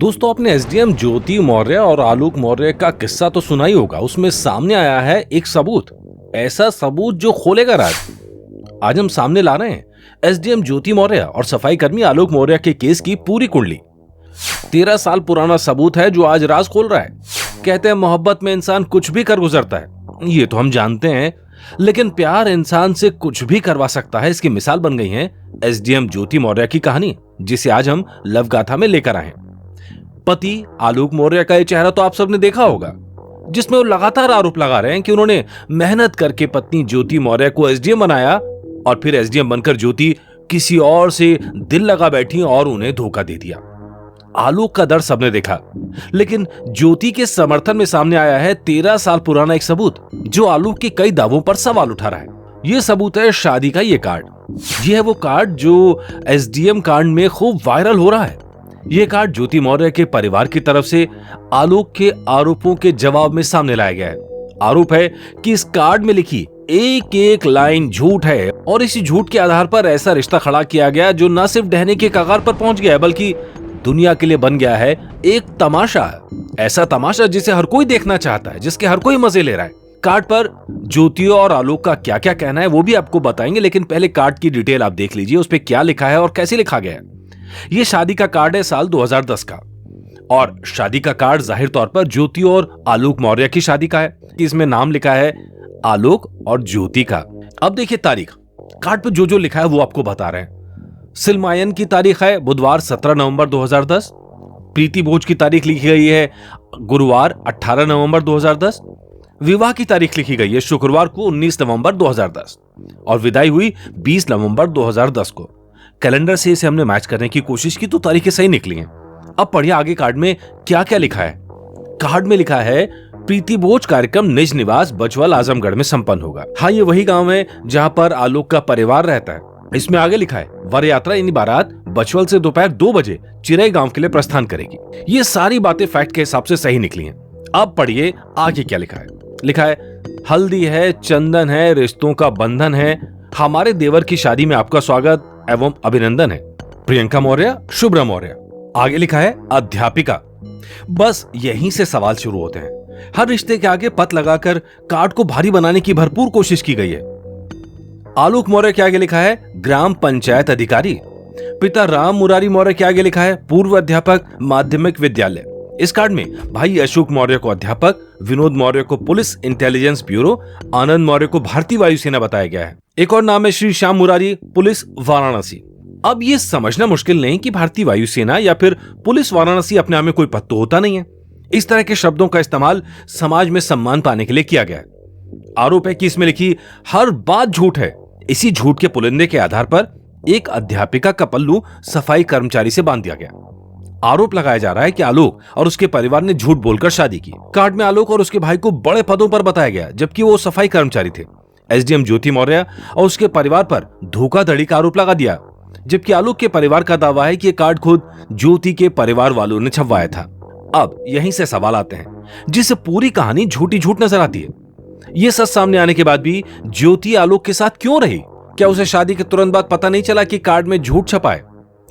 दोस्तों, आपने एसडीएम ज्योति मौर्य और आलोक मौर्य का किस्सा तो सुना ही होगा। उसमें सामने आया है एक सबूत, ऐसा सबूत जो खोलेगा राज। आज हम सामने ला रहे हैं एसडीएम ज्योति मौर्य और सफाई कर्मी आलोक मौर्य के केस की पूरी कुंडली। 13 साल पुराना सबूत है जो आज राज खोल रहा है। कहते हैं मोहब्बत में इंसान कुछ भी कर गुजरता है, ये तो हम जानते हैं, लेकिन प्यार इंसान से कुछ भी करवा सकता है। इसकी मिसाल बन गई है एसडीएम ज्योति मौर्य की कहानी, जिसे आज हम लव गाथा में लेकर आए हैं। पति आलोक मौर्य का ये चेहरा तो आप सबने देखा होगा, जिसमें वो लगातार आरोप लगा रहे हैं कि उन्होंने मेहनत करके पत्नी ज्योति मौर्य को एसडीएम बनाया और फिर एसडीएम बनकर ज्योति किसी और से दिल लगा बैठी और उन्हें धोखा दे दिया। आलोक का दर्द सबने देखा, लेकिन ज्योति के समर्थन में सामने आया है 13 साल पुराना एक सबूत जो आलोक के कई दावों पर सवाल उठा रहा है। यह सबूत है शादी का ये कार्ड। यह है वो कार्ड जो एसडीएम कांड में खूब वायरल हो रहा है। यह कार्ड ज्योति मौर्य के परिवार की तरफ से आलोक के आरोपों के जवाब में सामने लाया गया है। आरोप है कि इस कार्ड में लिखी एक एक लाइन झूठ है और इसी झूठ के आधार पर ऐसा रिश्ता खड़ा किया गया जो न सिर्फ ढहने के कगार पर पहुंच गया है, बल्कि दुनिया के लिए बन गया है एक तमाशा। ऐसा तमाशा जिसे हर कोई देखना चाहता है, जिसके हर कोई मजे ले रहा है। कार्ड पर ज्योति और आलोक का क्या क्या कहना है वो भी आपको बताएंगे, लेकिन पहले कार्ड की डिटेल आप देख लीजिए, उस पर क्या लिखा है और कैसे लिखा गया है। यह शादी का कार्ड है साल 2010 का, और शादी का कार्ड जाहिर तौर पर ज्योति और आलोक मौर्य की शादी का है। इसमें नाम लिखा है आलोक और ज्योति का। अब देखिए तारीख, कार्ड पर जो लिखा है वो आपको बता रहे हैं। सिलमायन की तारीख है बुधवार 17 नवंबर 2010। प्रीति भोज की तारीख लिखी गई है गुरुवार 18 नवंबर 2010। विवाह की तारीख लिखी गई है शुक्रवार को 19 नवंबर 2010 और विदाई हुई 20 नवंबर 2010 को। कैलेंडर से इसे हमने मैच करने की कोशिश की तो तारीखें सही निकली हैं। अब पढ़िए आगे कार्ड में क्या क्या लिखा है। कार्ड में लिखा है प्रीति भोज कार्यक्रम निज निवास बचवल आजमगढ़ में संपन्न होगा। हाँ, ये वही गांव है जहां पर आलोक का परिवार रहता है। इसमें आगे लिखा है वर यात्रा यानी बारात बचवल से दोपहर 2 बजे चिरई गांव के लिए प्रस्थान करेगी। ये सारी बातें फैक्ट के हिसाब से सही निकली हैं। अब पढ़िए आगे क्या लिखा है। लिखा है हल्दी है, चंदन है, रिश्तों का बंधन है, हमारे देवर की शादी में आपका स्वागत एवं अभिनंदन है। प्रियंका मौर्य, शुभ्रा मौर्य। आगे लिखा है अध्यापिका। बस यहीं से सवाल शुरू होते हैं। हर रिश्ते के आगे पत लगाकर कार्ड को भारी बनाने की भरपूर कोशिश की गई है। आलोक मौर्य के आगे लिखा है ग्राम पंचायत अधिकारी। पिता राम मुरारी मौर्य के आगे लिखा है पूर्व अध्यापक माध्यमिक विद्यालय। इस कार्ड में भाई अशोक मौर्य को अध्यापक, विनोद मौर्य को पुलिस इंटेलिजेंस ब्यूरो, आनंद मौर्य को भारतीय वायुसेना बताया गया है। एक और नाम है श्री श्याम मुरारी, पुलिस वाराणसी। अब ये समझना मुश्किल नहीं कि भारतीय वायुसेना या फिर पुलिस वाराणसी अपने आप में कोई पद तो होता नहीं है। इस तरह के शब्दों का इस्तेमाल समाज में सम्मान पाने के लिए किया गया है। आरोप है कि इसमें लिखी हर बात झूठ है। इसी झूठ के पुलिंदे के आधार पर एक अध्यापिका का पल्लू सफाई कर्मचारी से बांध दिया गया। आरोप लगाया जा रहा है कि आलोक और उसके परिवार ने झूठ बोलकर शादी की। कार्ड में आलोक और उसके भाई को बड़े पदों पर बताया गया, जबकि वो सफाई कर्मचारी थे। एसडीएम ज्योति मौर्य और उसके परिवार पर धोखाधड़ी का आरोप लगा दिया, जबकि आलोक के परिवार का दावा है कि यह कार्ड खुद ज्योति के परिवार वालों ने छपवाया था। अब यहीं से सवाल आते हैं, जिससे पूरी कहानी झूठी झूठ नजर आती है। यह सच सामने आने के बाद भी ज्योति आलोक के साथ क्यों रही? क्या उसे शादी के तुरंत बाद पता नहीं चला कि कार्ड में झूठ छपा है?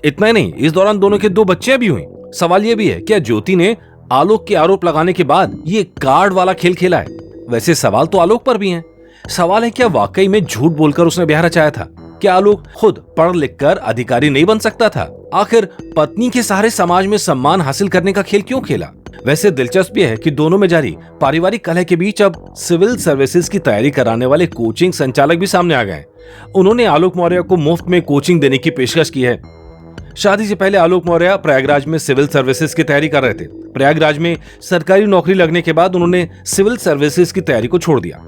इतना ही नहीं, इस दौरान दोनों के 2 बच्चियां भी हुई। सवाल यह भी है, क्या ज्योति ने आलोक के आरोप लगाने के बाद ये कार्ड वाला खेल खेला है? वैसे सवाल तो आलोक पर भी हैं। सवाल है क्या वाकई में झूठ बोलकर उसने ब्याह रचाया था? क्या आलोक खुद पढ़ लिख कर अधिकारी नहीं बन सकता था? आखिर पत्नी के सहारे समाज में सम्मान हासिल करने का खेल क्यों खेला? वैसे दिलचस्प है कि दोनों में जारी पारिवारिक कलह के बीच अब सिविल सर्विसेज की तैयारी कराने वाले कोचिंग संचालक भी सामने आ गए। उन्होंने आलोक मौर्य को मुफ्त में कोचिंग देने की पेशकश की है। शादी से पहले आलोक मौर्य प्रयागराज में सिविल सर्विसेज की तैयारी कर रहे थे। प्रयागराज में सरकारी नौकरी लगने के बाद उन्होंने सिविल सर्विसेज की तैयारी को छोड़ दिया।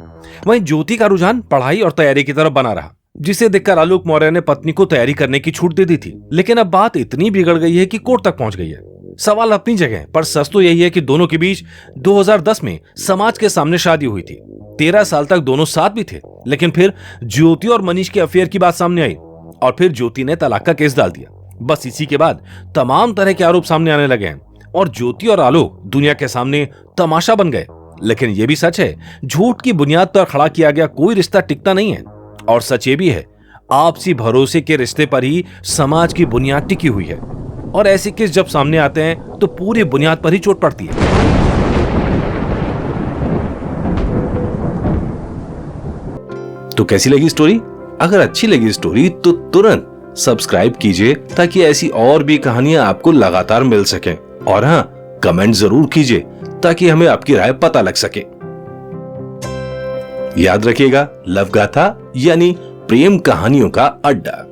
वहीं ज्योति का रुझान पढ़ाई और तैयारी की तरफ बना रहा, जिसे देखकर आलोक मौर्य ने पत्नी को तैयारी करने की छूट दे दी थी। लेकिन अब बात इतनी बिगड़ गई है कि कोर्ट तक पहुंच गई है। सवाल अपनी जगह पर सच तो यही है कि दोनों के बीच 2010 में समाज के सामने शादी हुई थी। 13 साल तक दोनों साथ भी थे, लेकिन फिर ज्योति और मनीष के अफेयर की बात सामने आई और फिर ज्योति ने तलाक का केस डाल दिया। बस इसी के बाद तमाम तरह के आरोप सामने आने लगे हैं और ज्योति और आलोक दुनिया के सामने तमाशा बन गए। लेकिन यह भी सच है, झूठ की बुनियाद पर खड़ा किया गया कोई रिश्ता टिकता नहीं है। और सच ये भी है, आपसी भरोसे के रिश्ते पर ही समाज की बुनियाद टिकी हुई है। और ऐसे केस जब सामने आते हैं तो पूरी बुनियाद पर ही चोट पड़ती है। तो कैसी लगी स्टोरी? अगर अच्छी लगी स्टोरी तो तुरंत सब्सक्राइब कीजिए ताकि ऐसी और भी कहानियां आपको लगातार मिल सकें। और हाँ, कमेंट जरूर कीजिए ताकि हमें आपकी राय पता लग सके। याद रखिएगा, लव गाथा यानी प्रेम कहानियों का अड्डा।